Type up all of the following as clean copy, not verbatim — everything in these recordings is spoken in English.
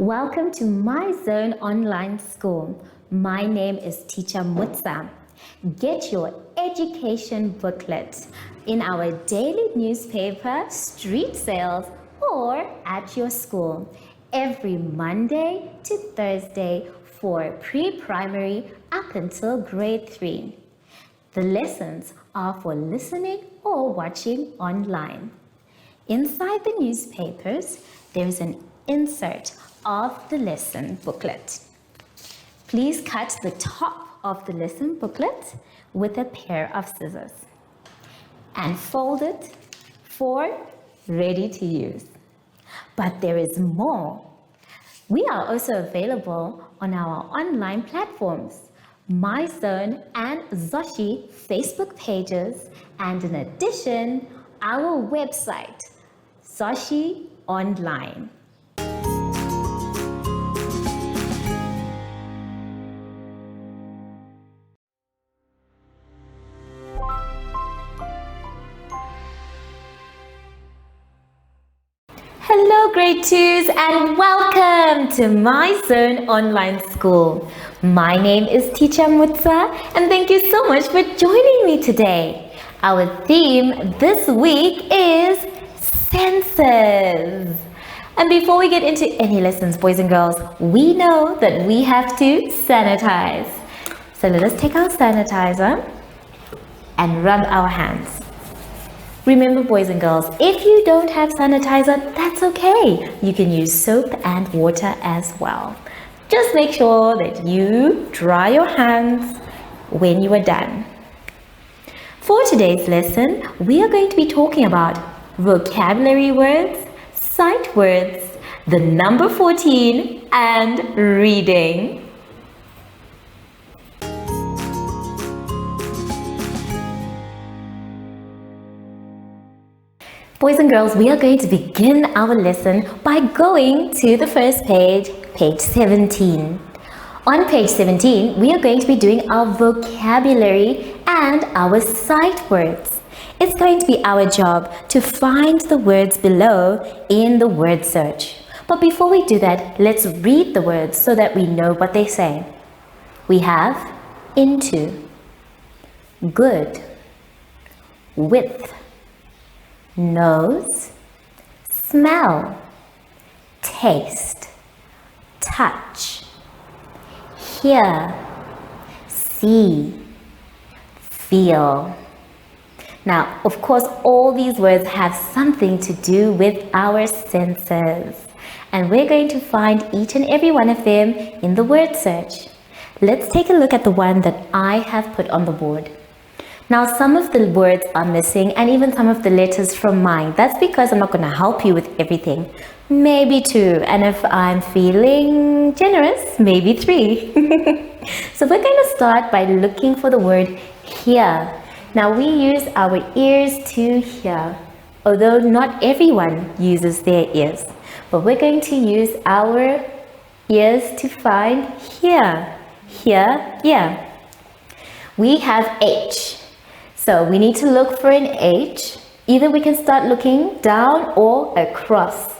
Welcome to My Zone Online School. My name is Teacher Mutsa. Get your education booklet in our daily newspaper, street sales, or at your school every Monday to Thursday for pre-primary up until grade 3. The lessons are for listening or watching online. Inside the newspapers, there is an insert of the lesson booklet. Please cut the top of the lesson booklet with a pair of scissors and fold it for ready to use. But there is more. We are also available on our online platforms, MyZone and Zoshi Facebook pages, and in addition, our website, Zoshi Online. Hello grade 2s and welcome to My Zone Online School. My name is Teacher Mutsa and thank you so much for joining me today. Our theme this week is senses. And before we get into any lessons, boys and girls, we know that we have to sanitize. So let us take our sanitizer and rub our hands. Remember, boys and girls, if you don't have sanitizer, that's okay. You can use soap and water as well. Just make sure that you dry your hands when you are done. For today's lesson, we are going to be talking about vocabulary words, sight words, the number 14, and reading. Boys and girls, we are going to begin our lesson by going to the first page, page 17. On page 17, we are going to be doing our vocabulary and our sight words. It's going to be our job to find the words below in the word search. But before we do that, let's read the words so that we know what they say. We have into, good, with, nose, smell, taste, touch, hear, see, feel. Now, of course, all these words have something to do with our senses. And we're going to find each and every one of them in the word search. Let's take a look at the one that I have put on the board. Now, some of the words are missing and even some of the letters from mine. That's because I'm not going to help you with everything. Maybe 2. And if I'm feeling generous, maybe 3. So we're going to start by looking for the word hear. Now, we use our ears to hear, although not everyone uses their ears. But we're going to use our ears to find hear. Hear, yeah. We have H. So we need to look for an H. Either we can start looking down or across.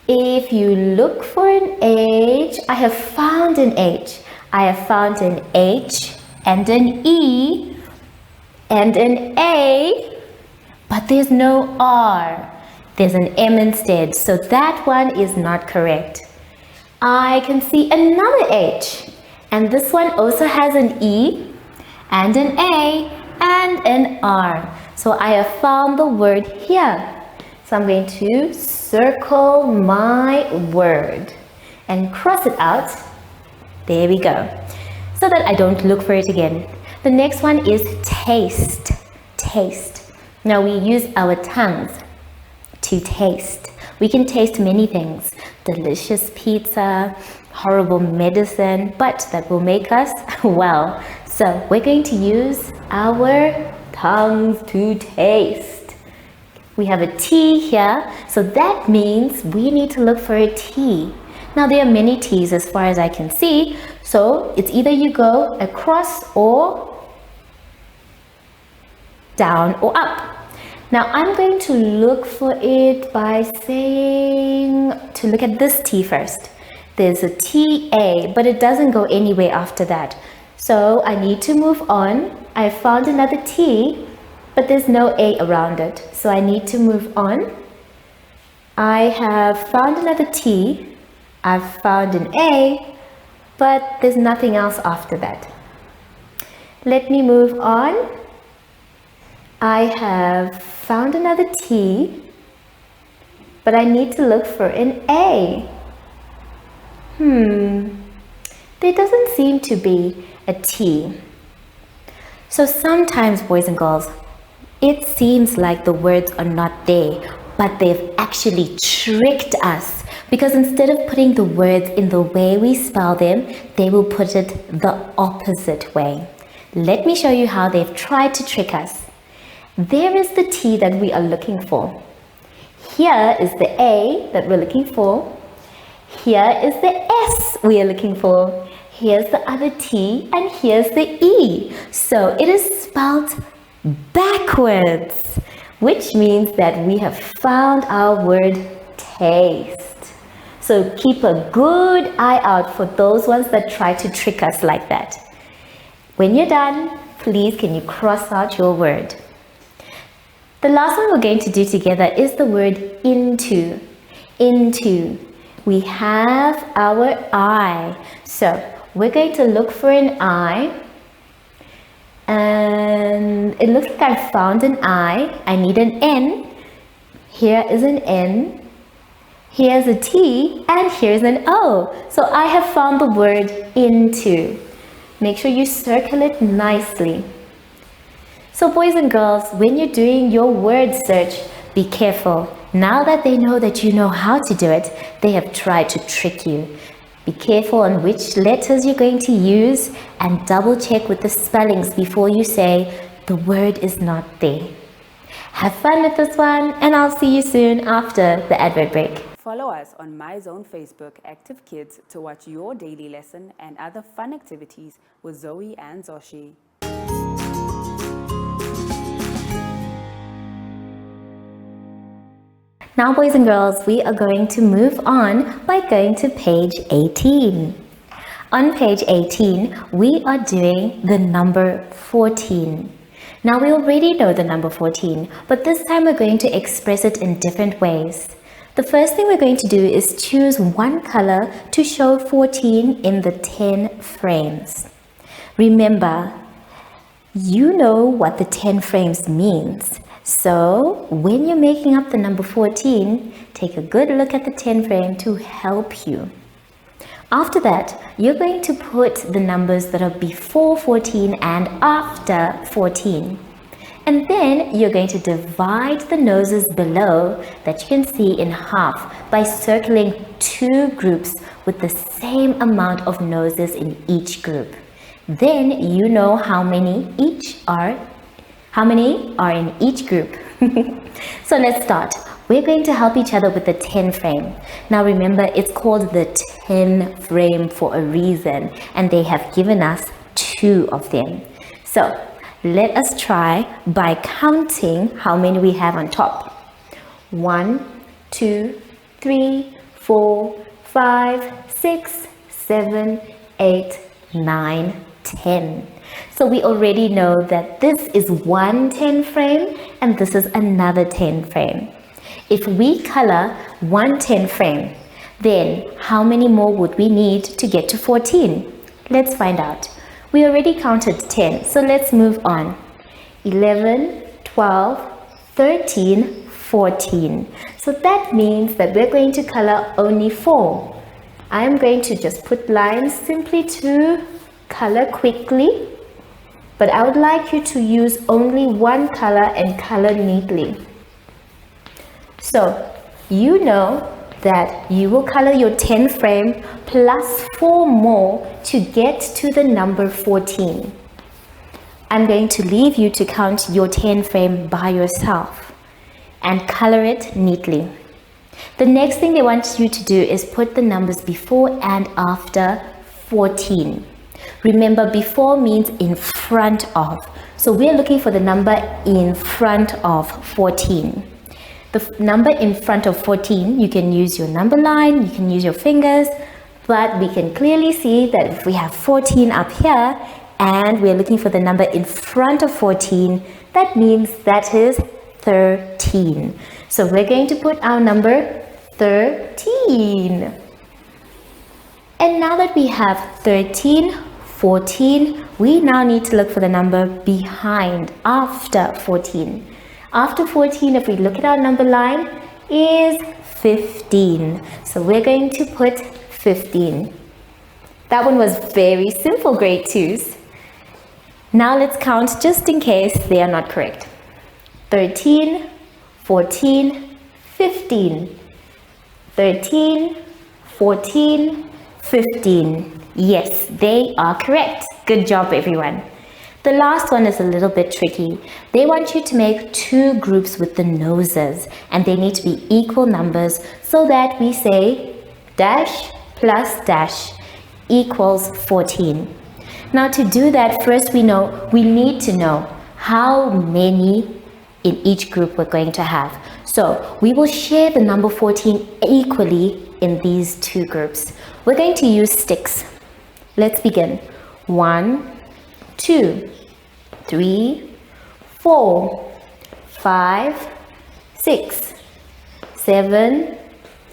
If you look for an H, I have found an H. I have found an H and an E and an A, but there's no R. There's an M instead, so that one is not correct. I can see another H, and this one also has an E and an A and an R. So I have found the word here. So I'm going to circle my word and cross it out. There we go. So that I don't look for it again. The next one is taste. Taste. Now we use our tongues to taste. We can taste many things. Delicious pizza, horrible medicine, but that will make us well. So we're going to use our tongues to taste. We have a T here, so that means we need to look for a T. Now there are many T's as far as I can see, so it's either you go across or down or up. Now I'm going to look for it by saying, to look at this T first. there's a TA, but it doesn't go anywhere after that. So I need to move on. I found another T, but there's no A around it. So I need to move on. I have found another T. I've found an A, but there's nothing else after that. Let me move on. I have found another T, but I need to look for an A. There doesn't seem to be a T. So sometimes, boys and girls, it seems like the words are not there, but they've actually tricked us, because instead of putting the words in the way we spell them, they will put it the opposite way. Let me show you how they've tried to trick us. There is the T that we are looking for. Here is the A that we're looking for. Here is the S we are looking for. Here's the other T, and here's the E. So it is spelled backwards, which means that we have found our word taste. So keep a good eye out for those ones that try to trick us like that. When you're done, please can you cross out your word. The last one we're going to do together is the word into. Into. We have our I. So we're going to look for an I. And it looks like I found an I. I need an N. Here is an N. Here's a T. And here's an O. So I have found the word into. Make sure you circle it nicely. So boys and girls, when you're doing your word search, be careful. Now that they know that you know how to do it, they have tried to trick you. Be careful on which letters you're going to use and double check with the spellings before you say the word is not there. Have fun with this one, and I'll see you soon after the advert break. Follow us on MyZone Facebook Active Kids to watch your daily lesson and other fun activities with Zoe and Zoshi. Now, boys and girls, we are going to move on by going to page 18. On page 18, we are doing the number 14. Now, we already know the number 14, but this time we're going to express it in different ways. The first thing we're going to do is choose one color to show 14 in the 10 frames. Remember, you know what the 10 frames means. So when you're making up the number 14, take a good look at the 10 frame to help you. After that, you're going to put the numbers that are before 14 and after 14. And then you're going to divide the noses below that you can see in half by circling two groups with the same amount of noses in each group. Then you know how many are in each group. So let's start. We're going to help each other with the 10 frame. Now remember, it's called the 10 frame for a reason, and they have given us 2 of them. So let us try by counting how many we have on top. 1, 2, 3, 4, 5, 6, 7, 8, 9, 10. So we already know that this is one 10 frame and this is another 10 frame. If we color one 10 frame, then how many more would we need to get to 14? Let's find out. We already counted 10, so let's move on. 11, 12, 13, 14. So that means that we're going to color only 4. I'm going to just put lines simply to color quickly, but I would like you to use only one color and color neatly. So you know that you will color your 10 frame plus 4 more to get to the number 14. I'm going to leave you to count your 10 frame by yourself and color it neatly. The next thing they want you to do is put the numbers before and after 14. Remember, before means in front of. So we're looking for the number in front of 14. The number in front of 14, you can use your number line, you can use your fingers. But we can clearly see that if we have 14 up here and we're looking for the number in front of 14, that means that is 13. So we're going to put our number 13. And now that we have 13, 14, we now need to look for the number behind, after 14. After 14, if we look at our number line, is 15. So we're going to put 15. That one was very simple, grade 2s. Now let's count just in case they are not correct. 13, 14, 15. 13, 14, 15. Yes, they are correct. Good job, everyone. The last one is a little bit tricky. They want you to make 2 groups with the noses, and they need to be equal numbers so that we say dash plus dash equals 14. Now to do that, first we need to know how many in each group we're going to have. So we will share the number 14 equally in these 2 groups. We're going to use sticks. Let's begin. 1, 2, 3, 4, 5, 6, 7,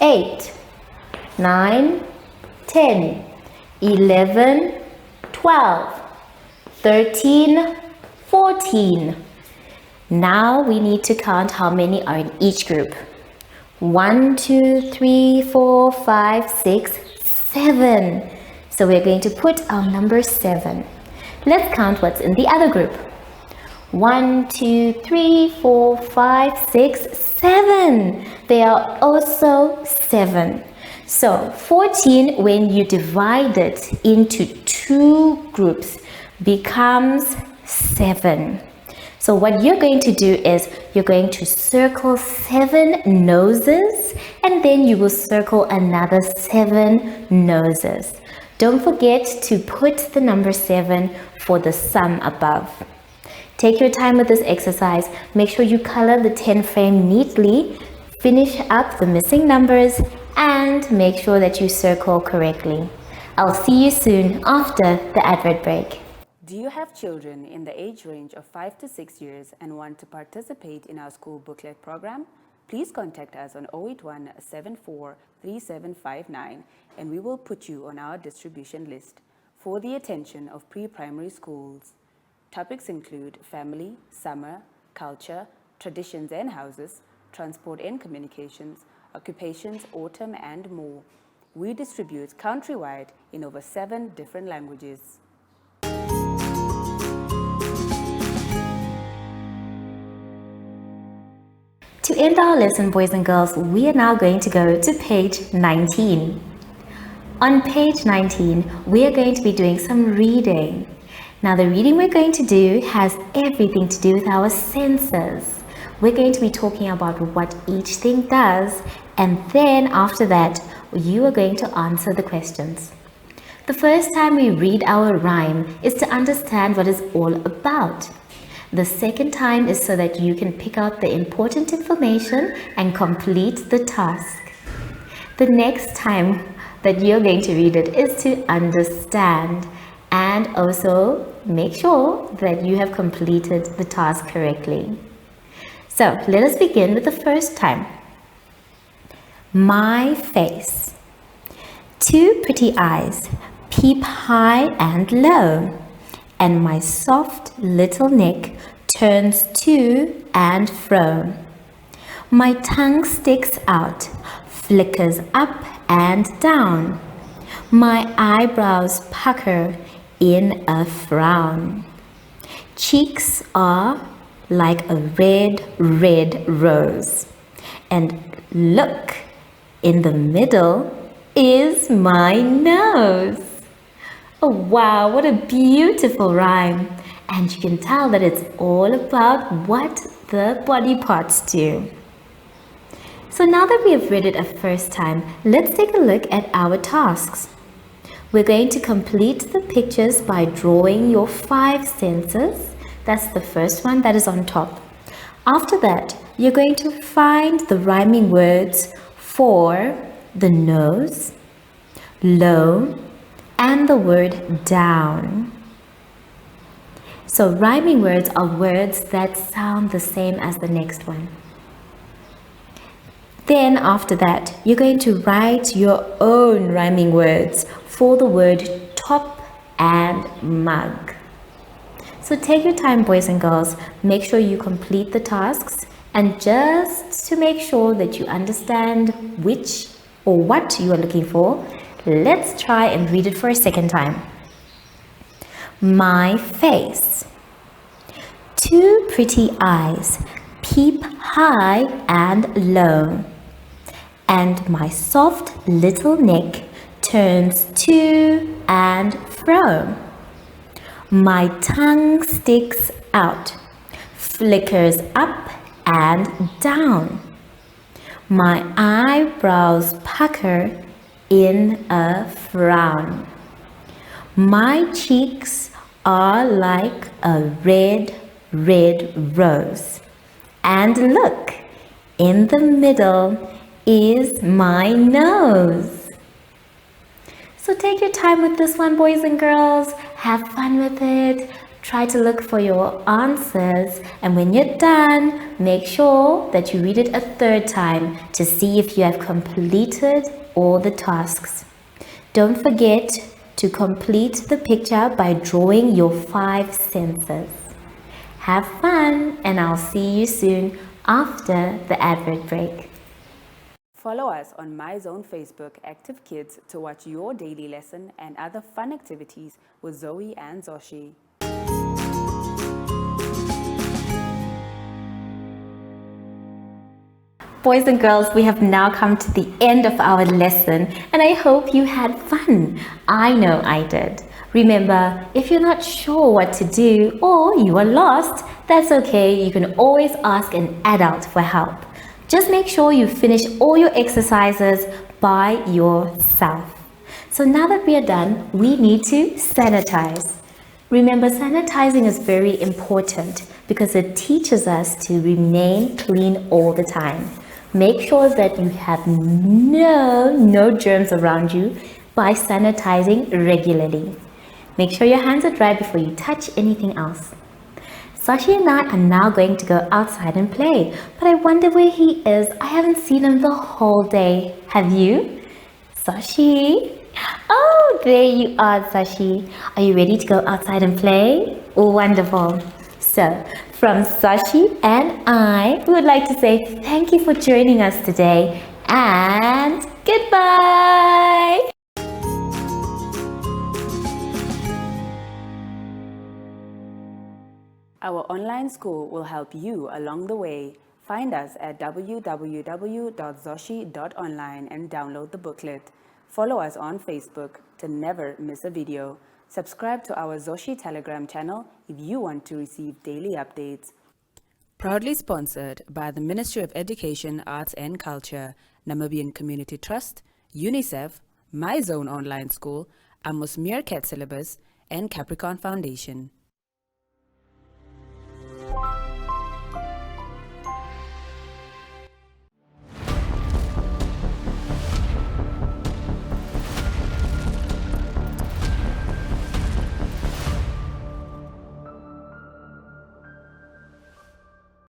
8, 9, 10, 11, 12, 13, 14. Now we need to count how many are in each group. 1, 2, 3, 4, 5, 6, 7. So we're going to put our number 7. Let's count what's in the other group. 1, 2, 3, 4, 5, 6, 7. They are also 7. So 14, when you divide it into 2 groups, becomes 7. So what you're going to do is you're going to circle 7 noses, and then you will circle another 7 noses. Don't forget to put the number 7 for the sum above. Take your time with this exercise. Make sure you color the 10 frame neatly, finish up the missing numbers, and make sure that you circle correctly. I'll see you soon after the advert break. Do you have children in the age range of 5 to 6 years and want to participate in our school booklet program? Please contact us on 081 74 3759 and we will put you on our distribution list for the attention of pre-primary schools. Topics include family, summer, culture, traditions and houses, transport and communications, occupations, autumn and more. We distribute countrywide in over 7 different languages. To end our lesson, boys and girls, we are now going to go to page 19. On page 19, we are going to be doing some reading. Now, the reading we're going to do has everything to do with our senses. We're going to be talking about what each thing does, and then after that, you are going to answer the questions. The first time we read our rhyme is to understand what it's all about. The second time is so that you can pick out the important information and complete the task. The next time that you're going to read it is to understand and also make sure that you have completed the task correctly. So let us begin with the first time. My face. 2 pretty eyes peep high and low, and my soft little neck turns to and fro. My tongue sticks out, flickers up and down. My eyebrows pucker in a frown. Cheeks are like a red, red rose. And look, in the middle is my nose. Oh wow, what a beautiful rhyme. And you can tell that it's all about what the body parts do. So now that we have read it a first time, let's take a look at our tasks. We're going to complete the pictures by drawing your 5 senses. That's the first one that is on top. After that, you're going to find the rhyming words for the nose, low, and the word down. So rhyming words are words that sound the same as the next one. Then after that, you're going to write your own rhyming words for the word top and mug. So take your time, boys and girls. Make sure you complete the tasks, and just to make sure that you understand which or what you are looking for, let's try and read it for a second time. My face. Two pretty eyes peep high and low, and my soft little neck turns to and fro. My tongue sticks out, flickers up and down. My eyebrows pucker in a frown. My cheeks are like a red, red rose. And look, in the middle is my nose. So take your time with this one, boys and girls. Have fun with it. Try to look for your answers, and when you're done, make sure that you read it a third time to see if you have completed all the tasks. Don't forget to complete the picture by drawing your 5 senses. Have fun, and I'll see you soon after the advert break. Follow us on MyZone Facebook Active Kids to watch your daily lesson and other fun activities with Zoe and Zoshi. Boys and girls, we have now come to the end of our lesson, and I hope you had fun. I know I did. Remember, if you're not sure what to do or you are lost, that's okay. You can always ask an adult for help. Just make sure you finish all your exercises by yourself. So now that we are done, we need to sanitize. Remember, sanitizing is very important because it teaches us to remain clean all the time. Make sure that you have no germs around you by sanitizing regularly. Make sure your hands are dry before you touch anything else. Sashi and I are now going to go outside and play, but I wonder where he is. I haven't seen him the whole day. Have you? Sashi? Oh, there you are, Sashi. Are you ready to go outside and play? Wonderful. So, from Sashi and I, we would like to say thank you for joining us today and goodbye. Our online school will help you along the way. Find us at www.zoshi.online and download the booklet. Follow us on Facebook to never miss a video. Subscribe to our Zoshi Telegram channel if you want to receive daily updates. Proudly sponsored by the Ministry of Education, Arts and Culture, Namibian Community Trust, UNICEF, MyZone Online School, Amos Meerkat Syllabus, and Capricorn Foundation.